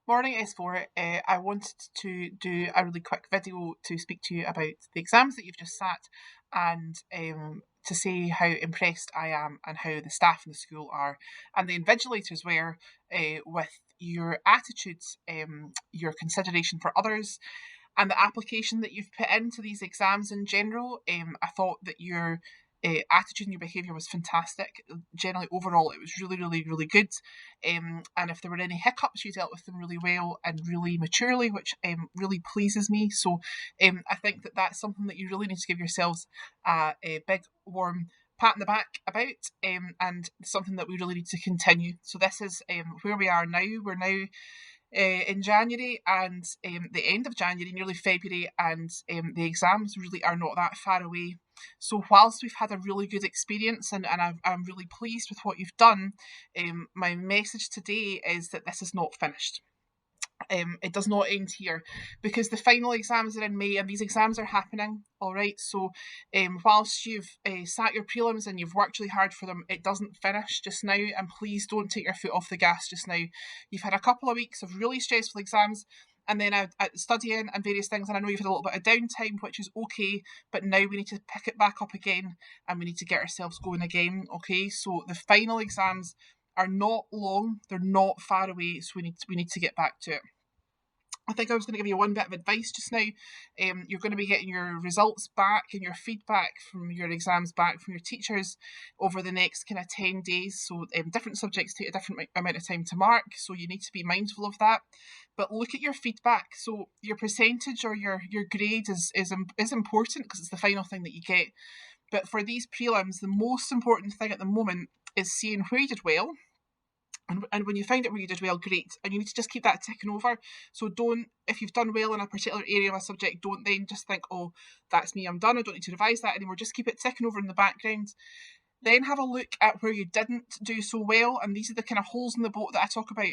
Morning S4. I wanted to do a really quick video to speak to you about the exams that you've just sat and to say how impressed I am and how the staff in the school are and the invigilators were with your attitudes, your consideration for others, and the application that you've put into these exams in general. I thought that your attitude and your behaviour was fantastic. Generally, overall, it was really, really, really good. And if there were any hiccups, you dealt with them really well and really maturely, which really pleases me. So I think that that's something that you really need to give yourselves a big, warm pat in the back about, and something that we really need to continue. So this is where we are now. We're now in January and the end of January, nearly February, and the exams really are not that far away. So, whilst we've had a really good experience and I'm really pleased with what you've done, my message today is that this is not finished. It does not end here because the final exams are in May and these exams are happening. All right, so whilst you've sat your prelims and you've worked really hard for them, it doesn't finish just now. And please don't take your foot off the gas just now. You've had a couple of weeks of really stressful exams and then studying and various things. And I know you've had a little bit of downtime, which is okay, but now we need to pick it back up again and we need to get ourselves going again. Okay, so the final exams are not long, they're not far away, so we need to get back to it. I think I was going to give you one bit of advice just now. You're going to be getting your results back and your feedback from your exams back from your teachers over the next kind of 10 days. So different subjects take a different amount of time to mark. So you need to be mindful of that. But look at your feedback. So your percentage or your grade is important because it's the final thing that you get. But for these prelims, the most important thing at the moment is seeing where you did well, and when you find out where you did well, great. And you need to just keep that ticking over. So don't, if you've done well in a particular area of a subject, don't then just think, oh, that's me, I'm done, I don't need to revise that anymore. Just keep it ticking over in the background. Then have a look at where you didn't do so well. And these are the kind of holes in the boat that I talk about.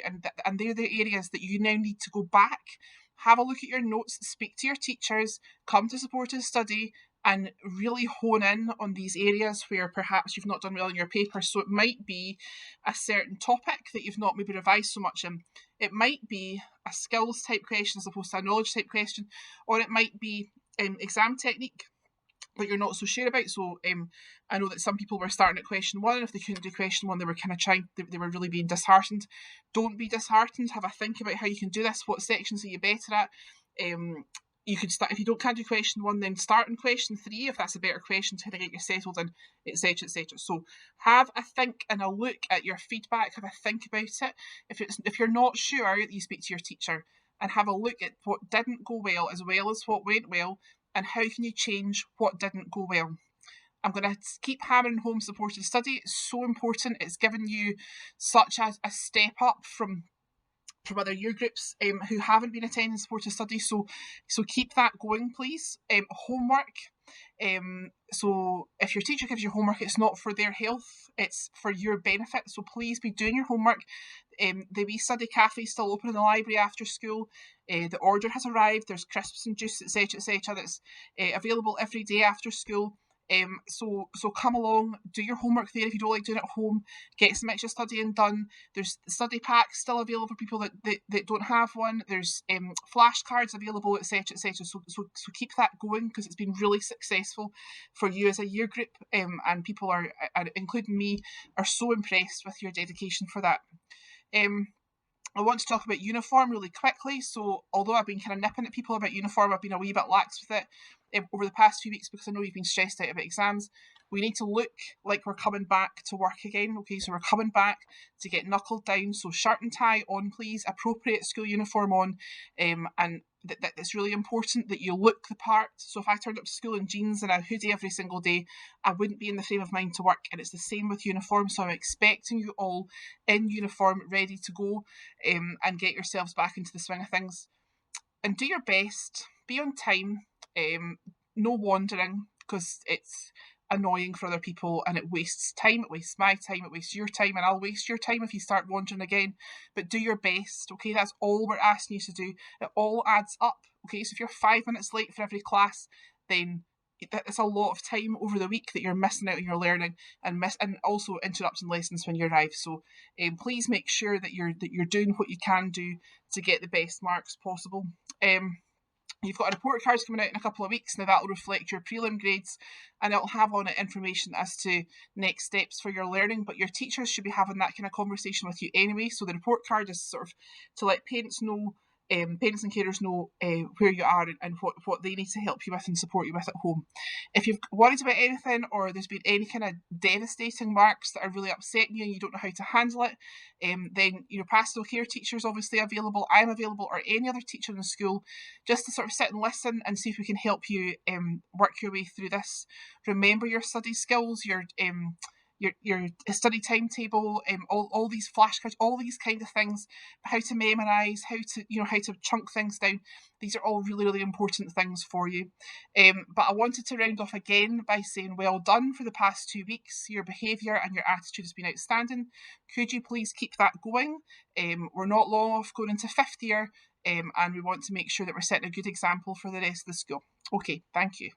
And they're the areas that you now need to go back. Have a look at your notes, speak to your teachers, come to supported study, and really hone in on these areas where perhaps you've not done well in your paper. So it might be a certain topic that you've not maybe revised so much in. It might be a skills type question as opposed to a knowledge type question, or it might be exam technique that you're not so sure about. So I know that some people were starting at question one, and if they couldn't do question one, they were kind of they were really being disheartened. Don't be disheartened. Have a think about how you can do this. What sections are you better at? You could start, if you can't do question one, then start in question three if that's a better question to get you settled in, etc., etc. So have a think and a look at your feedback. Have a think about it. If you're not sure, you speak to your teacher and have a look at what didn't go well as what went well, and how can you change what didn't go well. I'm going to keep hammering home supported study. It's so important. It's given you such a step up from other year groups who haven't been attending supported study. So keep that going, please. Homework. So if your teacher gives you homework, it's not for their health, it's for your benefit. So please be doing your homework. The wee study cafe is still open in the library after school. The order has arrived. There's crisps and juice, etc., etc. That's available every day after school. So come along, do your homework there if you don't like doing it at home. Get some extra studying done. There's study packs still available for people that don't have one. There's flashcards available, etc., etc. So keep that going because it's been really successful for you as a year group, and people are, including me, are so impressed with your dedication for that. I want to talk about uniform really quickly. So, although I've been kind of nipping at people about uniform, I've been a wee bit lax with it over the past few weeks because I know you've been stressed out about exams. We need to look like we're coming back to work again. Okay, so we're coming back to get knuckled down. So, shirt and tie on, please. Appropriate school uniform on, and it's really important that you look the part. So if I turned up to school in jeans and a hoodie every single day, I wouldn't be in the frame of mind to work. And it's the same with uniform. So I'm expecting you all in uniform, ready to go, and get yourselves back into the swing of things. And do your best. Be on time. No wandering because it's annoying for other people and it wastes time. It wastes my time. It wastes your time, and I'll waste your time if you start wandering again. But do your best. Okay, that's all we're asking you to do. It all adds up. Okay, so if you're 5 minutes late for every class, then it's a lot of time over the week that you're missing out on your learning, and also interrupting lessons when you arrive. So please make sure that you're doing what you can do to get the best marks possible. You've got a report card coming out in a couple of weeks. Now that will reflect your prelim grades, and it'll have on it information as to next steps for your learning. But your teachers should be having that kind of conversation with you anyway. So the report card is sort of to let parents know, parents and carers know where you are and what they need to help you with and support you with at home. If you've worried about anything, or there's been any kind of devastating marks that are really upsetting you and you don't know how to handle it, then your pastoral care teacher is obviously available. I'm available, or any other teacher in the school, just to sort of sit and listen and see if we can help you work your way through this. Remember your study skills, your study timetable, all these flashcards, all these kind of things, how to memorise, how to chunk things down. These are all really, really important things for you. But I wanted to round off again by saying well done for the past 2 weeks. Your behaviour and your attitude has been outstanding. Could you please keep that going? We're not long off going into 5th year, and we want to make sure that we're setting a good example for the rest of the school. Okay, thank you.